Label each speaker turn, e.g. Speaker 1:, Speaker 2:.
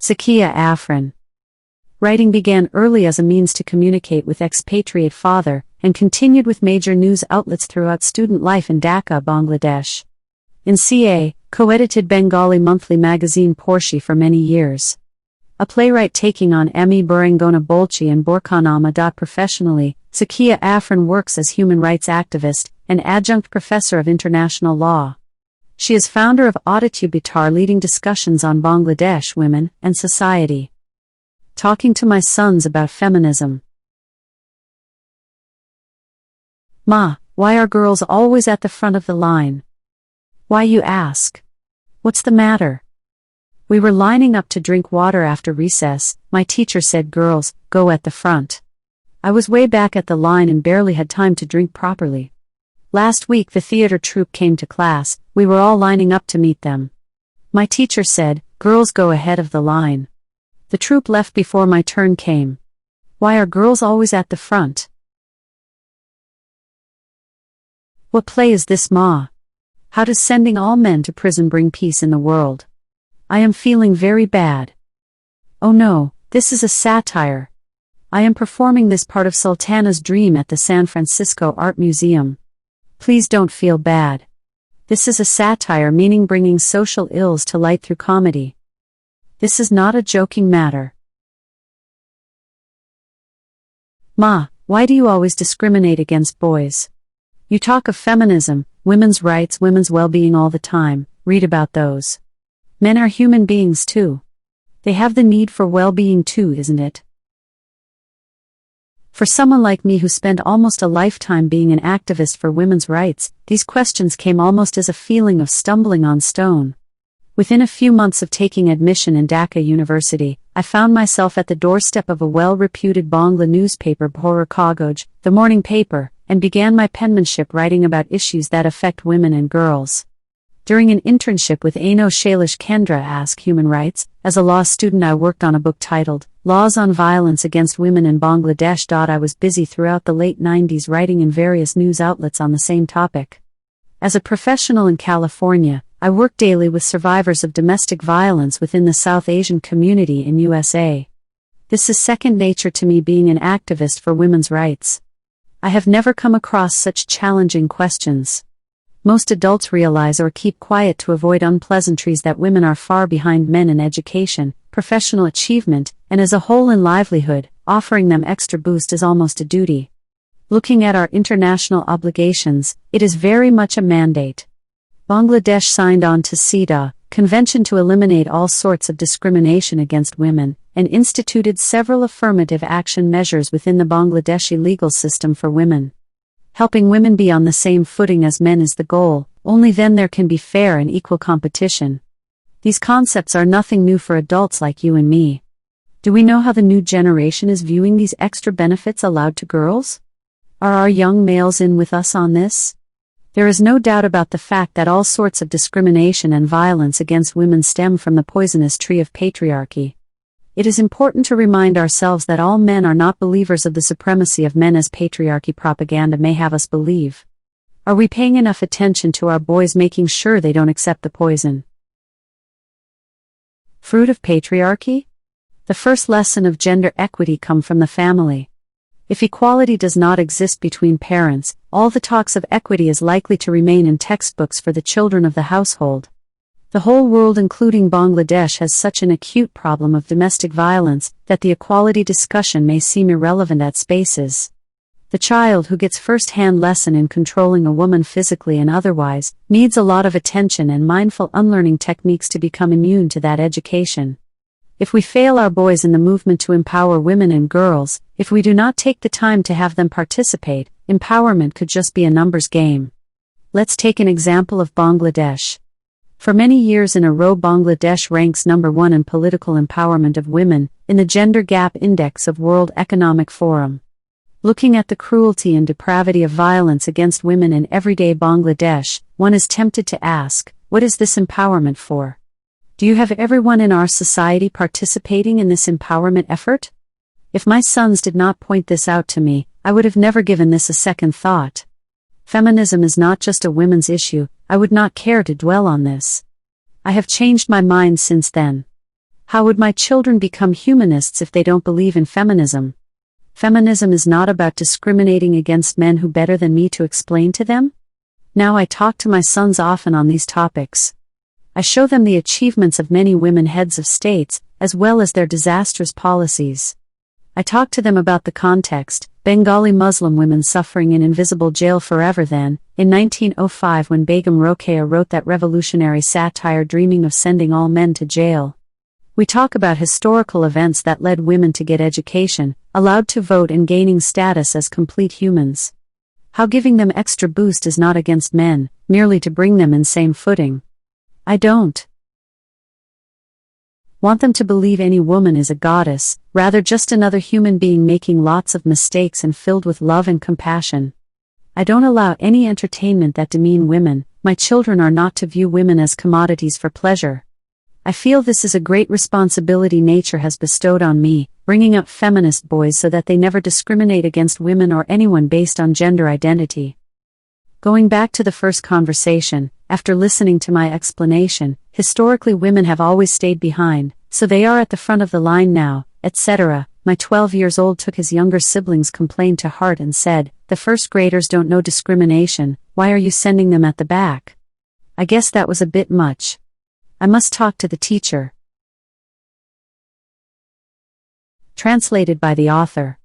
Speaker 1: Zakia Afrin. Writing began early as a means to communicate with expatriate father, and continued with major news outlets throughout student life in Dhaka, Bangladesh. In CA, co-edited Bengali Monthly Magazine Porshi for many years. A playwright taking on Emmy Birangona Bolchi and Burkahnama. Professionally, Zakia Afrin works as human rights activist and adjunct professor of international law. She is founder of Auditya Betaar, leading discussions on Bangladesh women and society. Talking to my sons about feminism. Ma, why are girls always at the front of the line? Why, you ask? What's the matter? We were lining up to drink water after recess. My teacher said, girls, go at the front. I was way back at the line and barely had time to drink properly. Last week the theater troupe came to class. We were all lining up to meet them. My teacher said, girls go ahead of the line. The troupe left before my turn came. Why are girls always at the front? What play is this, Ma? How does sending all men to prison bring peace in the world? I am feeling very bad. Oh no, this is a satire. I am performing this part of Sultana's Dream at the San Francisco Art Museum. Please don't feel bad. This is a satire, meaning bringing social ills to light through comedy. This is not a joking matter. Ma, why do you always discriminate against boys? You talk of feminism, women's rights, women's well-being all the time. Read about those. Men are human beings too. They have the need for well-being too, isn't it? For someone like me who spent almost a lifetime being an activist for women's rights, these questions came almost as a feeling of stumbling on stone. Within a few months of taking admission in Dhaka University, I found myself at the doorstep of a well-reputed Bangla newspaper, Bhora Kagoj, the morning paper, and began my penmanship writing about issues that affect women and girls. During an internship with Aino Shailesh Kendra Ask Human Rights, as a law student I worked on a book titled, Laws on Violence Against Women in Bangladesh. I was busy throughout the late 90s writing in various news outlets on the same topic. As a professional in California, I work daily with survivors of domestic violence within the South Asian community in USA. This is second nature to me, being an activist for women's rights. I have never come across such challenging questions. Most adults realize or keep quiet to avoid unpleasantries that women are far behind men in education, professional achievement, and as a whole in livelihood. Offering them extra boost is almost a duty. Looking at our international obligations, it is very much a mandate. Bangladesh signed on to CEDAW, Convention to Eliminate All Sorts of Discrimination Against Women, and instituted several affirmative action measures within the Bangladeshi legal system for women. Helping women be on the same footing as men is the goal. Only then there can be fair and equal competition. These concepts are nothing new for adults like you and me. Do we know how the new generation is viewing these extra benefits allowed to girls? Are our young males in with us on this? There is no doubt about the fact that all sorts of discrimination and violence against women stem from the poisonous tree of patriarchy. It is important to remind ourselves that all men are not believers of the supremacy of men as patriarchy propaganda may have us believe. Are we paying enough attention to our boys, making sure they don't accept the poison? Fruit of patriarchy? The first lesson of gender equity come from the family. If equality does not exist between parents, all the talks of equity is likely to remain in textbooks for the children of the household. The whole world, including Bangladesh, has such an acute problem of domestic violence that the equality discussion may seem irrelevant at spaces. The child who gets first-hand lesson in controlling a woman physically and otherwise needs a lot of attention and mindful unlearning techniques to become immune to that education. If we fail our boys in the movement to empower women and girls, if we do not take the time to have them participate, empowerment could just be a numbers game. Let's take an example of Bangladesh. For many years in a row, Bangladesh ranks number 1 in political empowerment of women, in the Gender Gap Index of World Economic Forum. Looking at the cruelty and depravity of violence against women in everyday Bangladesh, one is tempted to ask, what is this empowerment for? Do you have everyone in our society participating in this empowerment effort? If my sons did not point this out to me, I would have never given this a second thought. Feminism is not just a women's issue. I would not care to dwell on this. I have changed my mind since then. How would my children become humanists if they don't believe in feminism? Feminism is not about discriminating against men who better than me to explain to them? Now I talk to my sons often on these topics. I show them the achievements of many women heads of states, as well as their disastrous policies. I talk to them about the context, Bengali Muslim women suffering in invisible jail forever then, in 1905 when Begum Rokeya wrote that revolutionary satire dreaming of sending all men to jail. We talk about historical events that led women to get education, allowed to vote and gaining status as complete humans. How giving them extra boost is not against men, merely to bring them in same footing. I don't want them to believe any woman is a goddess, rather just another human being making lots of mistakes and filled with love and compassion. I don't allow any entertainment that demean women. My children are not to view women as commodities for pleasure. I feel this is a great responsibility nature has bestowed on me, bringing up feminist boys so that they never discriminate against women or anyone based on gender identity. Going back to the first conversation, after listening to my explanation, historically women have always stayed behind, so they are at the front of the line now, etc. My 12 years old took his younger siblings' complaint to heart and said, "The first graders don't know discrimination, why are you sending them at the back?" I guess that was a bit much. I must talk to the teacher. Translated by the author.